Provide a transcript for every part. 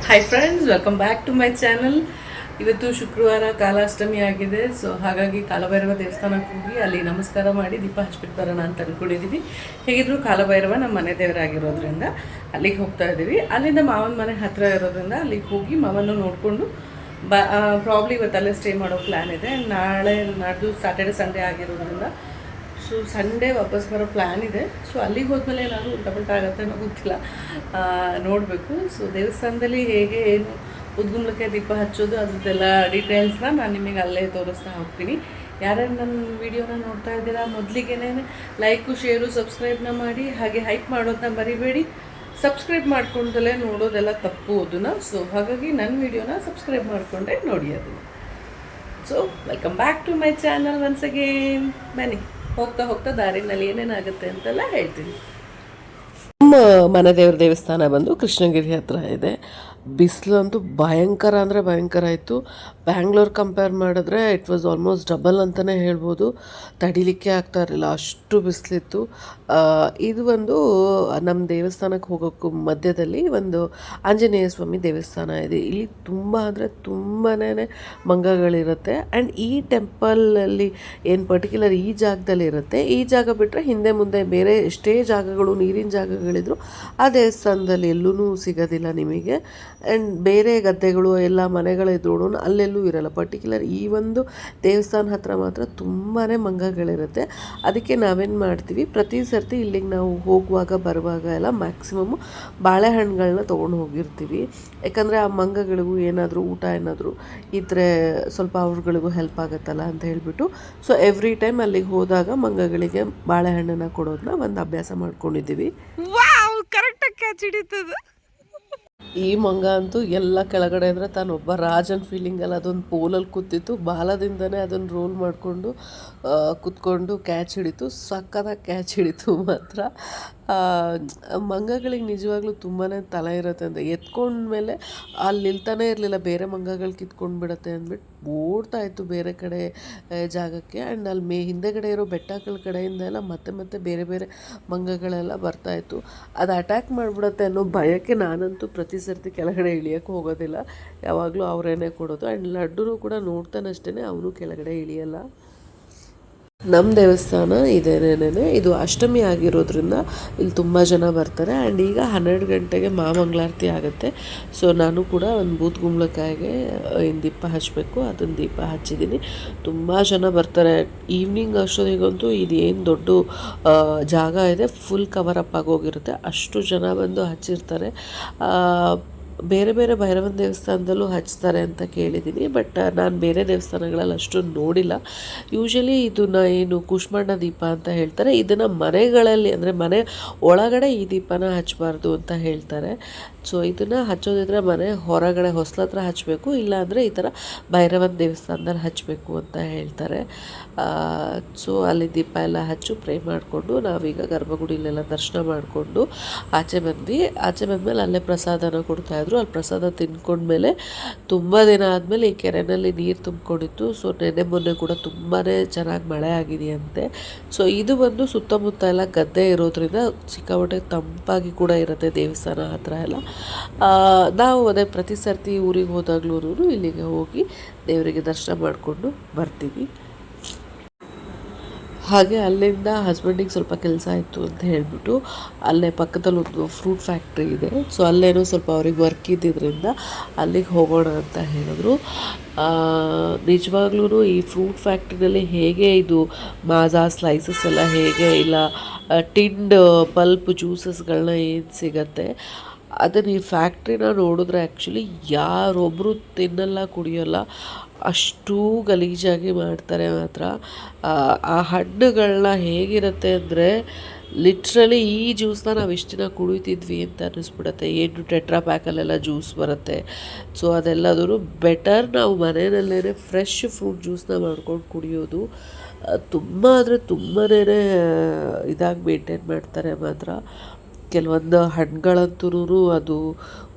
Hi friends, welcome back to my channel. ಇವತ್ತು ಶುಕ್ರವಾರ ಕಾಲಾಷ್ಟಮಿ ಆಗಿದೆ. ಸೊ ಹಾಗಾಗಿ ಕಾಲಭೈರವ ದೇವಸ್ಥಾನಕ್ಕೆ ಹೋಗಿ ಅಲ್ಲಿ ನಮಸ್ಕಾರ ಮಾಡಿ ದೀಪ ಹಚ್ಬಿಟ್ಟು ಬರೋಣ ಅಂತ ಅಂದ್ಕೊಂಡಿದ್ದೀವಿ. ಹೇಗಿದ್ರು ಕಾಲಭೈರವ ನಮ್ಮ ಮನೆ ದೇವರಾಗಿರೋದ್ರಿಂದ ಅಲ್ಲಿಗೆ ಹೋಗ್ತಾ ಇದ್ದೀವಿ. ಅಲ್ಲಿಂದ ಮಾವನ ಮನೆ ಹತ್ತಿರ ಇರೋದ್ರಿಂದ ಅಲ್ಲಿಗೆ ಹೋಗಿ ಮಾವನ್ನು ನೋಡಿಕೊಂಡು ಪ್ರಾಬ್ಲಿ ಇವತ್ತು ಅಲ್ಲೇ ಸ್ಟೇ ಮಾಡೋ ಪ್ಲ್ಯಾನ್ ಇದೆ. ನಾಡ್ದು ಸ್ಯಾಟರ್ಡೆ ಸಂಡೇ ಆಗಿರೋದ್ರಿಂದ ಸೊ ಸಂಡೇ ವಾಪಸ್ ಬರೋ ಪ್ಲ್ಯಾನ್ ಇದೆ. ಸೊ ಅಲ್ಲಿಗೆ ಹೋದ್ಮೇಲೆ ಏನಾದರೂ ಉಲ್ಟಾ ಆಗುತ್ತೆ ಅನ್ನೋ ಗೊತ್ತಿಲ್ಲ, ನೋಡಬೇಕು. ಸೊ ದೇವಸ್ಥಾನದಲ್ಲಿ ಹೇಗೆ ಏನು ಉದ್ಗುಂಬಳಕಾಯಿ ದೀಪ ಹಚ್ಚೋದು ಅದ್ರದ್ದೆಲ್ಲ ಡೀಟೇಲ್ಸ್ನ ನಾನು ನಿಮಗೆ ಅಲ್ಲೇ ತೋರಿಸ್ತಾ ಹೋಗ್ತೀನಿ. ಯಾರ್ಯಾರು ನನ್ನ ವೀಡಿಯೋನ ನೋಡ್ತಾ ಇದ್ದೀರಾ, ಮೊದಲಿಗೆನೇ ಲೈಕು ಶೇರು ಸಬ್ಸ್ಕ್ರೈಬ್ನ ಮಾಡಿ, ಹಾಗೆ ಹೈಪ್ ಮಾಡೋದನ್ನ ಮರಿಬೇಡಿ. ಸಬ್ಸ್ಕ್ರೈಬ್ ಮಾಡ್ಕೊಂಡಲ್ಲೇ ನೋಡೋದೆಲ್ಲ ತಪ್ಪು ಅದನ್ನು. ಸೊ ಹಾಗಾಗಿ ನನ್ನ ವೀಡಿಯೋನ ಸಬ್ಸ್ಕ್ರೈಬ್ ಮಾಡಿಕೊಂಡೆ ನೋಡಿ ಅದನ್ನು. So welcome back to my channel once again. ಬನ್ನಿ, ಹೋಗ್ತಾ ದಾರಿನಲ್ಲಿ ಏನೇನಾಗುತ್ತೆ ಅಂತೆಲ್ಲ ಹೇಳ್ತೀನಿ. ನಮ್ಮ ಮನೆ ದೇವಸ್ಥಾನ ಬಂದು ಕೃಷ್ಣಗಿರಿ ಹತ್ರ ಇದೆ. ಬಿಸಿಲು ಅಂತೂ ಭಯಂಕರ ಅಂದರೆ ಭಯಂಕರ ಇತ್ತು. ಬ್ಯಾಂಗ್ಳೂರ್ ಕಂಪೇರ್ ಮಾಡಿದ್ರೆ ಇಟ್ ವಾಸ್ ಆಲ್ಮೋಸ್ಟ್ ಡಬಲ್ ಅಂತಲೇ ಹೇಳ್ಬೋದು. ತಡಿಲಿಕ್ಕೆ ಆಗ್ತಾ ಇರಲಿಲ್ಲ, ಅಷ್ಟು ಬಿಸಿಲಿತ್ತು. ಇದು ಒಂದು ನಮ್ಮ ದೇವಸ್ಥಾನಕ್ಕೆ ಹೋಗೋಕ್ಕೂ ಮಧ್ಯದಲ್ಲಿ ಒಂದು ಆಂಜನೇಯ ಸ್ವಾಮಿ ದೇವಸ್ಥಾನ ಇದೆ. ಇಲ್ಲಿ ತುಂಬ ಅಂದರೆ ತುಂಬಾ ಮಂಗಗಳಿರುತ್ತೆ. ಆ್ಯಂಡ್ ಈ ಟೆಂಪಲಲ್ಲಿ ಏನು ಪರ್ಟಿಕ್ಯುಲರ್ ಈ ಜಾಗದಲ್ಲಿ ಇರುತ್ತೆ. ಈ ಜಾಗ ಬಿಟ್ಟರೆ ಹಿಂದೆ ಮುಂದೆ ಬೇರೆ ಎಷ್ಟೇ ಜಾಗಗಳು ನೀರಿನ ಜಾಗಗಳಿದ್ರು ಆ ದೇವಸ್ಥಾನದಲ್ಲಿ ಎಲ್ಲೂ ಸಿಗೋದಿಲ್ಲ ನಿಮಗೆ. ಆ್ಯಂಡ್ ಬೇರೆ ಗದ್ದೆಗಳು ಎಲ್ಲ ಮನೆಗಳಿದ್ರು ಅಲ್ಲೆಲ್ಲೂ ಇರೋಲ್ಲ. ಪರ್ಟಿಕ್ಯುಲರ್ ಈ ಒಂದು ದೇವಸ್ಥಾನ ಹತ್ರ ಮಾತ್ರ ತುಂಬಾ ಮಂಗಗಳಿರುತ್ತೆ. ಅದಕ್ಕೆ ನಾವೇನು ಮಾಡ್ತೀವಿ, ಪ್ರತಿ ಸರ್ತಿ ಇಲ್ಲಿಗೆ ನಾವು ಹೋಗುವಾಗ ಬರುವಾಗ ಎಲ್ಲ ಮ್ಯಾಕ್ಸಿಮಮ್ಮು ಬಾಳೆಹಣ್ಣುಗಳನ್ನ ತೊಗೊಂಡು ಹೋಗಿರ್ತೀವಿ. ಯಾಕಂದರೆ ಆ ಮಂಗಗಳಿಗೂ ಏನಾದರೂ ಊಟ ಏನಾದರೂ ಇದ್ದರೆ ಸ್ವಲ್ಪ ಅವ್ರಗಳಿಗೂ ಹೆಲ್ಪ್ ಆಗುತ್ತಲ್ಲ ಅಂತ ಹೇಳಿಬಿಟ್ಟು. ಸೊ ಎವ್ರಿ ಟೈಮ್ ಅಲ್ಲಿಗೆ ಹೋದಾಗ ಮಂಗಗಳಿಗೆ ಬಾಳೆಹಣ್ಣನ್ನು ಕೊಡೋದನ್ನ ಒಂದು ಅಭ್ಯಾಸ ಮಾಡ್ಕೊಂಡಿದ್ದೀವಿ. ಕರೆಕ್ಟಾಗಿ ಕ್ಯಾಚ್ ಹಿಡಿತದೆ. ಈ ಮಂಗ ಅಂತೂ ಎಲ್ಲ ಕೆಳಗಡೆ ಅಂದರೆ ತಾನೊಬ್ಬ ರಾಜನ್ ಫೀಲಿಂಗಲ್ಲಿ ಅದೊಂದು ಪೋಲಲ್ಲಿ ಕೂತಿತ್ತು. ಬಾಲದಿಂದನೇ ಅದನ್ನು ರೋಲ್ ಮಾಡಿಕೊಂಡು ಕೂತ್ಕೊಂಡು ಕ್ಯಾಚ್ ಹಿಡಿತು. ಸಕ್ಕತ್ತಾಗಿ ಕ್ಯಾಚ್ ಹಿಡಿತು ಮಾತ್ರ. ಮಂಗಗಳಿಗೆ ನಿಜವಾಗ್ಲೂ ತುಂಬಾ ತಲೆ ಇರುತ್ತೆ ಅಂತ ಎತ್ಕೊಂಡ್ಮೇಲೆ ಅಲ್ಲಿ ನಿಲ್ತಾನೆ ಇರಲಿಲ್ಲ. ಬೇರೆ ಮಂಗಗಳು ಕಿತ್ಕೊಂಡು ಬಿಡುತ್ತೆ ಅಂದ್ಬಿಟ್ಟು ಓಡ್ತಾ ಇತ್ತು ಬೇರೆ ಕಡೆ ಜಾಗಕ್ಕೆ. ಆ್ಯಂಡ್ ಅಲ್ಲಿ ಹಿಂದೆಗಡೆ ಇರೋ ಬೆಟ್ಟಗಳ ಕಡೆಯಿಂದ ಎಲ್ಲ ಮತ್ತೆ ಬೇರೆ ಬೇರೆ ಮಂಗಗಳೆಲ್ಲ ಬರ್ತಾಯಿತ್ತು. ಅದು ಅಟ್ಯಾಕ್ ಮಾಡಿಬಿಡುತ್ತೆ ಅನ್ನೋ ಭಯಕ್ಕೆ ನಾನಂತೂ ಪ್ರತಿ ಸರ್ತಿ ಕೆಳಗಡೆ ಇಳಿಯೋಕ್ಕೆ ಹೋಗೋದಿಲ್ಲ. ಯಾವಾಗಲೂ ಅವರೇನೆ ಕೊಡೋದು. ಆ್ಯಂಡ್ ಲಡ್ಡು ಕೂಡ ನೋಡ್ತಾನಷ್ಟೇ ಅವನು ಕೆಳಗಡೆ ಇಳಿಯಲ್ಲ. ನಮ್ಮ ದೇವಸ್ಥಾನ ಇದೇನೇನೆ ಇದು ಅಷ್ಟಮಿ ಆಗಿರೋದ್ರಿಂದ ಇಲ್ಲಿ ತುಂಬ ಜನ ಬರ್ತಾರೆ. ಆ್ಯಂಡ್ ಈಗ 12 ಗಂಟೆಗೆ ಮಹಾಮಂಗಳಾರತಿ ಆಗುತ್ತೆ. ಸೊ ನಾನು ಕೂಡ ಒಂದು ಬೂತ್ ಗುಂಬಳಕಾಯಿಗೆ ದೀಪ ಹಚ್ಚಬೇಕು. ಅದನ್ನು ದೀಪ ಹಚ್ಚಿದ್ದೀನಿ. ತುಂಬ ಜನ ಬರ್ತಾರೆ. ಈವ್ನಿಂಗ್ ಅಷ್ಟೊತ್ತಿಗಂತೂ ಇದು ಏನು ದೊಡ್ಡ ಜಾಗ ಇದೆ ಫುಲ್ ಕವರ್ ಅಪ್ ಆಗೋಗಿರುತ್ತೆ. ಅಷ್ಟು ಜನ ಬಂದು ಹಚ್ಚಿರ್ತಾರೆ. ಬೇರೆ ಬೇರೆ ಭೈರವನ ದೇವಸ್ಥಾನದಲ್ಲೂ ಹಚ್ತಾರೆ ಅಂತ ಕೇಳಿದ್ದೀನಿ. ಬಟ್ ನಾನು ಬೇರೆ ದೇವಸ್ಥಾನಗಳಲ್ಲಿ ಅಷ್ಟು ನೋಡಿಲ್ಲ. ಯೂಶಲಿ ಇದನ್ನು ಏನು ಕೂಷ್ಮಾಂಡ ದೀಪ ಅಂತ ಹೇಳ್ತಾರೆ. ಇದನ್ನು ಮನೆಗಳಲ್ಲಿ ಅಂದರೆ ಮನೆ ಒಳಗಡೆ ಈ ದೀಪನ ಹಚ್ಚಬಾರ್ದು ಅಂತ ಹೇಳ್ತಾರೆ. ಸೊ ಇದನ್ನು ಹಚ್ಚೋದಿದ್ರೆ ಮನೆ ಹೊರಗಡೆ ಹೊಸ್ಲತ್ರ ಹಚ್ಚಬೇಕು, ಇಲ್ಲಾಂದರೆ ಈ ಥರ ಭೈರವನ ದೇವಸ್ಥಾನದಲ್ಲಿ ಹಚ್ಚಬೇಕು ಅಂತ ಹೇಳ್ತಾರೆ. ಸೊ ಅಲ್ಲಿ ದೀಪ ಎಲ್ಲ ಹಚ್ಚು ಪ್ರೇ ಮಾಡಿಕೊಂಡು ನಾವೀಗ ಗರ್ಭಗುಡಿಲೆಲ್ಲ ದರ್ಶನ ಮಾಡಿಕೊಂಡು ಆಚೆ ಬಂದ್ವಿ. ಆಚೆ ಬಂದಮೇಲೆ ಅಲ್ಲೇ ಪ್ರಸಾದನ ಕೊಡ್ತಾಯಿದ್ರು. ಅಲ್ಲಿ ಪ್ರಸಾದ ತಿಂದ್ಕೊಂಡ್ಮೇಲೆ ತುಂಬ ದಿನ ಆದಮೇಲೆ ಈ ಕೆರೆಯಲ್ಲಿ ನೀರು ತುಂಬಿಕೊಂಡಿತ್ತು. ಸೊ ಮೊನ್ನೆ ಕೂಡ ತುಂಬಾ ಚೆನ್ನಾಗಿ ಮಳೆ ಆಗಿದೆಯಂತೆ. ಸೊ ಇದು ಬಂದು ಸುತ್ತಮುತ್ತ ಎಲ್ಲ ಗದ್ದೆ ಇರೋದ್ರಿಂದ ಸಿಕ್ಕಾಪಟ್ಟೆ ತಂಪಾಗಿ ಕೂಡ ಇರುತ್ತೆ ದೇವಸ್ಥಾನ ಹತ್ರ ಎಲ್ಲ. ನಾವು ಅದೇ ಪ್ರತಿ ಸರ್ತಿ ಊರಿಗೆ ಹೋದಾಗ್ಲೂ ಇಲ್ಲಿಗೆ ಹೋಗಿ ದೇವರಿಗೆ ದರ್ಶನ ಮಾಡಿಕೊಂಡು ಬರ್ತೀವಿ. ಹಾಗೆ ಅಲ್ಲಿಂದ ಹಸ್ಬೆಂಡಿಗೆ ಸ್ವಲ್ಪ ಕೆಲಸ ಇತ್ತು ಅಂತ ಹೇಳಿಬಿಟ್ಟು ಅಲ್ಲೇ ಪಕ್ಕದಲ್ಲಿ ಒಂದು ಫ್ರೂಟ್ ಫ್ಯಾಕ್ಟ್ರಿ ಇದೆ. ಸೊ ಅಲ್ಲೇನೋ ಸ್ವಲ್ಪ ಅವ್ರಿಗೆ ವರ್ಕ್ ಇದ್ದಿದ್ದರಿಂದ ಅಲ್ಲಿಗೆ ಹೋಗೋಣ ಅಂತ ಹೇಳಿದ್ರು. ನಿಜವಾಗ್ಲೂ ಈ ಫ್ರೂಟ್ ಫ್ಯಾಕ್ಟ್ರಿನಲ್ಲಿ ಹೇಗೆ ಇದು ಮಾಜಾ ಸ್ಲೈಸಸ್ ಎಲ್ಲ ಹೇಗೆ ಇಲ್ಲ ಟಿಂಡ್ ಪಲ್ಪ್ ಜ್ಯೂಸಸ್ಗಳನ್ನ ಏನು ಸಿಗತ್ತೆ ಅದನ್ನು ಈ ಫ್ಯಾಕ್ಟ್ರಿನ ನೋಡಿದ್ರೆ ಆ್ಯಕ್ಚುಲಿ ಯಾರೊಬ್ಬರು ತಿನ್ನಲ್ಲ ಕುಡಿಯೋಲ್ಲ, ಅಷ್ಟೂ ಗಲೀಜಾಗಿ ಮಾಡ್ತಾರೆ ಮಾತ್ರ. ಆ ಹಣ್ಣುಗಳನ್ನ ಹೇಗಿರುತ್ತೆ ಅಂದರೆ ಲಿಟ್ರಲಿ ಈ ಜ್ಯೂಸನ್ನ ನಾವು ಇಷ್ಟು ದಿನ ಕುಡಿತಿದ್ವಿ ಅಂತ ಅನ್ನಿಸ್ಬಿಡುತ್ತೆ. ಏನು ಟೆಟ್ರಾ ಪ್ಯಾಕಲ್ಲೆಲ್ಲ ಜ್ಯೂಸ್ ಬರುತ್ತೆ. ಸೊ ಅದೆಲ್ಲದರೂ ಬೆಟರ್ ನಾವು ಮನೆಯಲ್ಲೇ ಫ್ರೆಶ್ ಫ್ರೂಟ್ ಜ್ಯೂಸನ್ನ ಮಾಡ್ಕೊಂಡು ಕುಡಿಯೋದು. ತುಂಬ ಅಂದರೆ ತುಂಬಾ ಇದಾಗಿ ಮೇಂಟೈನ್ ಮಾಡ್ತಾರೆ ಮಾತ್ರ. ಕೆಲವೊಂದು ಹಣ್ಣುಗಳಂತೂ ಅದು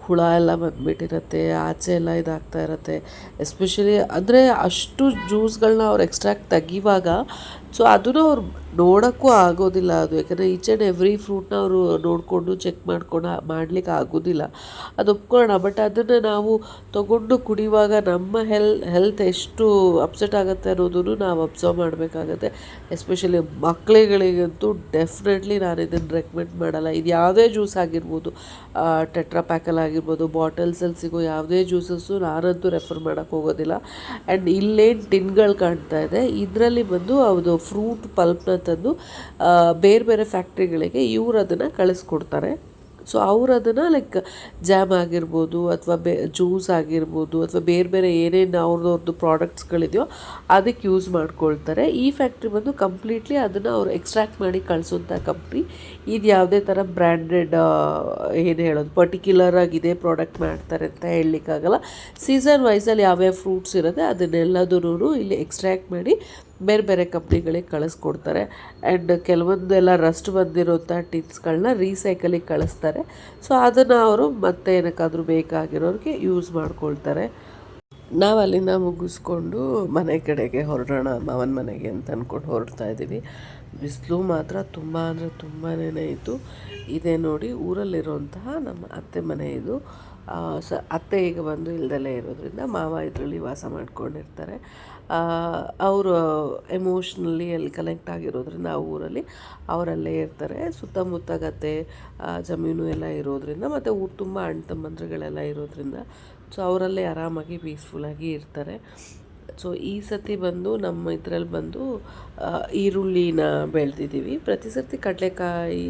ಹುಳ ಎಲ್ಲ ಬಂದುಬಿಟ್ಟಿರುತ್ತೆ, ಆಚೆ ಎಲ್ಲ ಇದಾಗ್ತಾ ಇರುತ್ತೆ. ಎಸ್ಪೆಷಲಿ ಅಂದರೆ ಅಷ್ಟು ಜ್ಯೂಸ್ಗಳನ್ನ ಅವ್ರು ಎಕ್ಸ್ಟ್ರಾಕ್ಟ್ ತೆಗಿವಾಗ ಸೊ ಅದನ್ನು ಅವ್ರು ನೋಡೋಕ್ಕೂ ಆಗೋದಿಲ್ಲ ಅದು. ಯಾಕಂದರೆ ಈಚ್ ಆ್ಯಂಡ್ ಎವ್ರಿ ಫ್ರೂಟ್ನ ಅವರು ನೋಡಿಕೊಂಡು ಚೆಕ್ ಮಾಡ್ಕೊಂಡು ಮಾಡಲಿಕ್ಕೆ ಆಗೋದಿಲ್ಲ, ಅದು ಒಪ್ಕೊಳ್ಳೋಣ. ಬಟ್ ಅದನ್ನು ನಾವು ತೊಗೊಂಡು ಕುಡಿಯುವಾಗ ನಮ್ಮ ಹೆಲ್ತ್ ಎಷ್ಟು ಅಪ್ಸೆಟ್ ಆಗುತ್ತೆ ಅನ್ನೋದನ್ನು ನಾವು ಅಬ್ಸರ್ವ್ ಮಾಡಬೇಕಾಗತ್ತೆ. ಎಸ್ಪೆಷಲಿ ಮಕ್ಕಳುಗಳಿಗಂತೂ ಡೆಫಿನೆಟ್ಲಿ ನಾನು ಇದನ್ನು ರೆಕಮೆಂಡ್ ಮಾಡಲ್ಲ. ಇದು ಯಾವುದೇ ಜ್ಯೂಸ್ ಆಗಿರ್ಬೋದು, ಟೆಟ್ರಾ ಪ್ಯಾಕಲ್ಲಿ ಆಗಿರ್ಬೋದು, ಬಾಟಲ್ಸಲ್ಲಿ ಸಿಗೋ ಯಾವುದೇ ಜ್ಯೂಸಸ್ಸು ನಾನಂತೂ ರೆಫರ್ ಮಾಡೋಕ್ಕೆ ಹೋಗೋದಿಲ್ಲ. ಆ್ಯಂಡ್ ಇಲ್ಲೇನು ಟಿನ್ಗಳು ಕಾಣ್ತಾ ಇದೆ, ಇದರಲ್ಲಿ ಬಂದು ಅದು ಫ್ರೂಟ್ ಪಲ್ಪ್ನ ತಂದು ಬೇರೆ ಬೇರೆ ಫ್ಯಾಕ್ಟ್ರಿಗಳಿಗೆ ಇವ್ರು ಅದನ್ನು ಕಳಿಸ್ಕೊಡ್ತಾರೆ. ಸೊ ಅವ್ರು ಅದನ್ನು ಲೈಕ್ ಜಾಮ್ ಆಗಿರ್ಬೋದು ಅಥವಾ ಜ್ಯೂಸ್ ಆಗಿರ್ಬೋದು ಅಥವಾ ಬೇರೆ ಬೇರೆ ಏನೇನು ಅವ್ರದ್ದು ಪ್ರಾಡಕ್ಟ್ಸ್ಗಳಿದೆಯೋ ಅದಕ್ಕೆ ಯೂಸ್ ಮಾಡ್ಕೊಳ್ತಾರೆ. ಈ ಫ್ಯಾಕ್ಟ್ರಿ ಬಂದು ಕಂಪ್ಲೀಟ್ಲಿ ಅದನ್ನು ಅವ್ರು ಎಕ್ಸ್ಟ್ರಾಕ್ಟ್ ಮಾಡಿ ಕಳಿಸೋಂಥ ಕಂಪ್ನಿ. ಇದು ಯಾವುದೇ ಥರ ಬ್ರ್ಯಾಂಡೆಡ್ ಏನು ಹೇಳೋದು ಪರ್ಟಿಕ್ಯುಲರ್ ಆಗಿ ಇದೇ ಪ್ರಾಡಕ್ಟ್ ಮಾಡ್ತಾರೆ ಅಂತ ಹೇಳಲಿಕ್ಕಾಗಲ್ಲ. ಸೀಸನ್ ವೈಸಲ್ಲಿ ಯಾವ್ಯಾವ ಫ್ರೂಟ್ಸ್ ಇರುತ್ತೆ ಅದನ್ನೆಲ್ಲದೂ ಇಲ್ಲಿ ಎಕ್ಸ್ಟ್ರಾಕ್ಟ್ ಮಾಡಿ ಬೇರೆ ಬೇರೆ ಕಂಪ್ನಿಗಳಿಗೆ ಕಳಿಸ್ಕೊಡ್ತಾರೆ. ಆ್ಯಂಡ್ ಕೆಲವೊಂದೆಲ್ಲ ರಸ್ಟ್ ಬಂದಿರೋಂಥ ಟಿನ್ಸ್ಗಳನ್ನ ರೀಸೈಕಲಿಗೆ ಕಳಿಸ್ತಾರೆ. ಸೊ ಅದನ್ನು ಅವರು ಮತ್ತೆ ಏನಕ್ಕಾದರೂ ಬೇಕಾಗಿರೋರಿಗೆ ಯೂಸ್ ಮಾಡ್ಕೊಳ್ತಾರೆ. ನಾವು ಅಲ್ಲಿಂದ ಮುಗಿಸ್ಕೊಂಡು ಮನೆ ಕಡೆಗೆ ಹೊರಡೋಣ, ಮಾವನ ಮನೆಗೆ ಅಂತ ಅಂದ್ಕೊಂಡು ಹೊರಡ್ತಾ ಇದ್ದೀವಿ. ಬಿಸಿಲು ಮಾತ್ರ ತುಂಬ ಅಂದರೆ ತುಂಬಾ ಇತ್ತು. ಇದೇ ನೋಡಿ ಊರಲ್ಲಿರುವಂತಹ ನಮ್ಮ ಅತ್ತೆ ಮನೆ ಇದು. ಅತ್ತೆ ಈಗ ಬಂದು ಇಲ್ದಲೇ ಇರೋದ್ರಿಂದ ಮಾವ ಇದರಲ್ಲಿ ವಾಸ ಮಾಡ್ಕೊಂಡಿರ್ತಾರೆ. ಅವರು ಎಮೋಷ್ನಲಿ ಅಲ್ಲಿ ಕನೆಕ್ಟ್ ಆಗಿರೋದ್ರಿಂದ ಆ ಊರಲ್ಲಿ ಅವರಲ್ಲೇ ಇರ್ತಾರೆ. ಸುತ್ತಮುತ್ತ ಗದ್ದೆ ಜಮೀನು ಎಲ್ಲ ಇರೋದ್ರಿಂದ ಮತ್ತು ಊರು ತುಂಬ ಅಣ್ಣ ತಮ್ಮಂದ್ರುಗಳೆಲ್ಲ ಇರೋದ್ರಿಂದ ಸೊ ಅವರಲ್ಲೇ ಆರಾಮಾಗಿ ಪೀಸ್ಫುಲ್ಲಾಗಿ ಇರ್ತಾರೆ. ಸೊ ಈ ಸತಿ ಬಂದು ನಮ್ಮ ಇದರಲ್ಲಿ ಬಂದು ಈರುಳ್ಳಿನ ಬೆಳೆದಿದ್ದೀವಿ. ಪ್ರತಿ ಸರ್ತಿ ಕಡಲೆಕಾಯಿ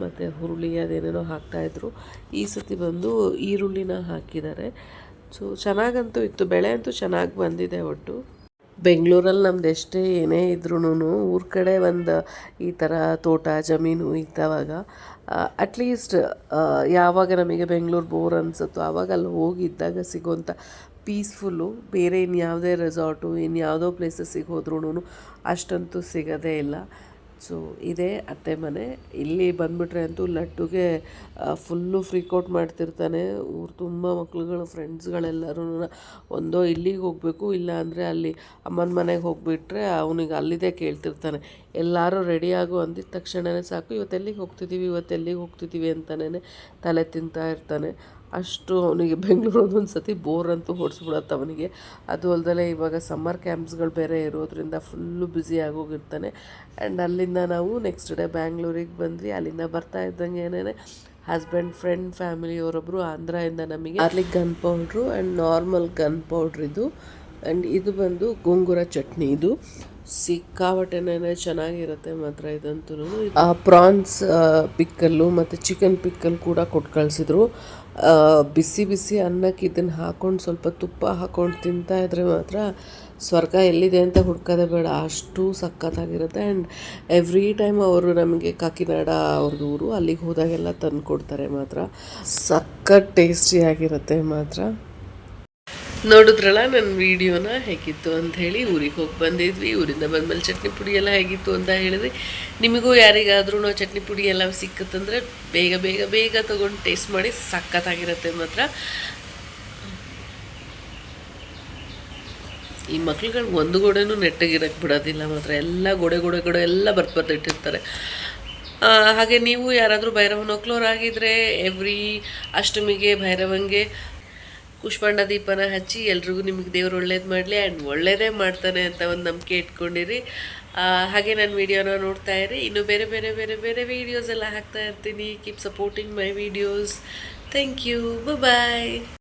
ಮತ್ತು ಹುರುಳಿ ಅದೇನೇನೋ ಹಾಕ್ತಾಯಿದ್ರು. ಈ ಸತಿ ಬಂದು ಈರುಳ್ಳಿನ ಹಾಕಿದ್ದಾರೆ. ಸೊ ಚೆನ್ನಾಗಂತೂ ಇತ್ತು, ಬೆಳೆ ಅಂತೂ ಚೆನ್ನಾಗಿ ಬಂದಿದೆ. ಒಟ್ಟು ಬೆಂಗಳೂರಲ್ಲಿ ನಮ್ದು ಎಷ್ಟೇ ಏನೇ ಇದ್ರೂ ಊರ ಕಡೆ ಒಂದು ಈ ಥರ ತೋಟ ಜಮೀನು ಇದ್ದವಾಗ ಅಟ್ಲೀಸ್ಟ್ ಯಾವಾಗ ನಮಗೆ ಬೆಂಗಳೂರು ಬೋರ್ ಅನಿಸುತ್ತೋ ಆವಾಗ ಅಲ್ಲಿ ಹೋಗಿದ್ದಾಗ ಸಿಗೋಂಥ ಪೀಸ್ಫುಲ್ಲು ಬೇರೆ ಇನ್ಯಾವುದೇ ರೆಸಾರ್ಟು ಇನ್ಯಾವುದೋ ಪ್ಲೇಸಸ್ಸಿಗೆ ಹೋದ್ರೂ ಅಷ್ಟಂತೂ ಸಿಗೋದೇ ಇಲ್ಲ. ಸೊ ಇದೇ ಅತ್ತೆ ಮನೆ. ಇಲ್ಲಿ ಬಂದುಬಿಟ್ರೆ ಅಂತೂ ಲಡ್ಡುಗೆ ಫುಲ್ಲು ಫ್ರೀಕೌಟ್ ಮಾಡ್ತಿರ್ತಾನೆ. ಊರು ತುಂಬ ಮಕ್ಳುಗಳು ಫ್ರೆಂಡ್ಸ್ಗಳೆಲ್ಲರೂ ಒಂದೋ ಇಲ್ಲಿಗೆ ಹೋಗಬೇಕು, ಇಲ್ಲ ಅಂದರೆ ಅಲ್ಲಿ ಅಮ್ಮನ ಮನೆಗೆ ಹೋಗಿಬಿಟ್ರೆ ಅವನಿಗೆ ಅಲ್ಲಿದೆ ಕೇಳ್ತಿರ್ತಾನೆ. ಎಲ್ಲರೂ ರೆಡಿಯಾಗು ಅಂದಿದ ತಕ್ಷಣವೇ ಸಾಕು, ಇವತ್ತೆಲ್ಲಿಗೆ ಹೋಗ್ತಿದ್ದೀವಿ ಅಂತಲೇ ತಲೆ ತಿಂತಾ ಇರ್ತಾನೆ. ಅಷ್ಟು ಅವನಿಗೆ ಬೆಂಗಳೂರು ಒಂದೊಂದು ಸತಿ ಬೋರ್ ಅಂತೂ ಹೊಡಿಸ್ಬಿಡತ್ತೆ ಅವನಿಗೆ. ಅದು ಅಲ್ಲದೆ ಇವಾಗ ಸಮ್ಮರ್ ಕ್ಯಾಂಪ್ಸ್ಗಳು ಬೇರೆ ಇರೋದ್ರಿಂದ ಫುಲ್ಲು ಬ್ಯುಸಿ ಆಗೋಗಿರ್ತಾನೆ. ಆ್ಯಂಡ್ ಅಲ್ಲಿಂದ ನಾವು ನೆಕ್ಸ್ಟ್ ಡೇ ಬ್ಯಾಂಗ್ಳೂರಿಗೆ ಬಂದ್ವಿ. ಅಲ್ಲಿಂದ ಬರ್ತಾ ಇದ್ದಂಗೆ ಏನೇನೆ ಹಸ್ಬೆಂಡ್ ಫ್ರೆಂಡ್ ಫ್ಯಾಮಿಲಿಯವರೊಬ್ಬರು ಆಂಧ್ರದಿಂದ ನಮಗೆ garlic gun powder and normal gun powder ಇದು. ಆ್ಯಂಡ್ ಇದು ಬಂದು ಗೋಂಗೂರ ಚಟ್ನಿ. ಇದು ಸಿಕ್ಕಾಪಟ್ಟೆನೇ ಚೆನ್ನಾಗಿರುತ್ತೆ ಮಾತ್ರ ಇದಂತೂ. ಪ್ರಾನ್ಸ್ ಪಿಕ್ಕಲ್ಲು ಮತ್ತು ಚಿಕನ್ ಪಿಕ್ಕಲ್ ಕೂಡ ಕೊಟ್ಟು ಕಳಿಸಿದ್ರು. ಬಿಸಿ ಬಿಸಿ ಅನ್ನಕ್ಕೆ ಇದನ್ನು ಹಾಕ್ಕೊಂಡು ಸ್ವಲ್ಪ ತುಪ್ಪ ಹಾಕ್ಕೊಂಡು ತಿಂತಾಯಿದ್ರೆ ಮಾತ್ರ ಸ್ವರ್ಗ ಎಲ್ಲಿದೆ ಅಂತ ಹುಡ್ಕೋದೇ ಬೇಡ, ಅಷ್ಟು ಸಖತ್ತಾಗಿರುತ್ತೆ. ಆ್ಯಂಡ್ ಎವ್ರಿ ಟೈಮ್ ಅವರು ನಮಗೆ ಕಾಕಿನಾಡ ಅವ್ರದ್ದು ಊರು, ಅಲ್ಲಿಗೆ ಹೋದಾಗೆಲ್ಲ ತಂದು ಕೊಡ್ತಾರೆ. ಮಾತ್ರ ಸಖತ್ ಟೇಸ್ಟಿಯಾಗಿರುತ್ತೆ ಮಾತ್ರ. ನೋಡಿದ್ರಲ್ಲ ನನ್ನ ವೀಡಿಯೋನ ಹೇಗಿತ್ತು ಅಂತ ಹೇಳಿ. ಊರಿಗೆ ಹೋಗಿ ಬಂದಿದ್ವಿ, ಊರಿಂದ ಬಂದಮೇಲೆ ಚಟ್ನಿ ಪುಡಿ ಎಲ್ಲ ಹೇಗಿತ್ತು ಅಂತ ಹೇಳಿದ್ವಿ. ನಿಮಗೂ ಯಾರಿಗಾದ್ರೂ ಚಟ್ನಿ ಪುಡಿ ಎಲ್ಲ ಸಿಕ್ಕತ್ತಂದರೆ ಬೇಗ ಬೇಗ ಬೇಗ ತೊಗೊಂಡು ಟೇಸ್ಟ್ ಮಾಡಿ, ಸಖತ್ತಾಗಿರುತ್ತೆ ಮಾತ್ರ. ಈ ಮಕ್ಳುಗಳು ಒಂದು ಗೋಡೆನೂ ನೆಟ್ಟಗಿರಕ್ಕೆ ಬಿಡೋದಿಲ್ಲ ಮಾತ್ರ, ಎಲ್ಲ ಗೋಡೆ ಎಲ್ಲ ಬರ್ತಿಟ್ಟಿರ್ತಾರೆ. ಹಾಗೆ ನೀವು ಯಾರಾದರೂ ಭೈರವನ ಒಕ್ಲೋರಾಗಿದ್ದರೆ ಎವ್ರಿ ಅಷ್ಟಮಿಗೆ ಭೈರವಂಗೆ ಕುಷ್ಮಾಂಡ ದೀಪನ ಹಚ್ಚಿ ಎಲ್ರಿಗೂ ನಿಮಗೆ ದೇವ್ರು ಒಳ್ಳೇದು ಮಾಡಲಿ ಆ್ಯಂಡ್ ಒಳ್ಳೇದೇ ಮಾಡ್ತಾನೆ ಅಂತ ಒಂದು ನಂಬಿಕೆ ಇಟ್ಕೊಂಡಿರಿ. ಹಾಗೆ ನನ್ನ ವೀಡಿಯೋನ ನೋಡ್ತಾ ಇರಿ. ಇನ್ನೂ ಬೇರೆ ಬೇರೆ ಬೇರೆ ಬೇರೆ ವೀಡಿಯೋಸ್ ಎಲ್ಲ ಹಾಕ್ತಾ ಇರ್ತೀನಿ. Keep supporting my videos. Thank you. Bye.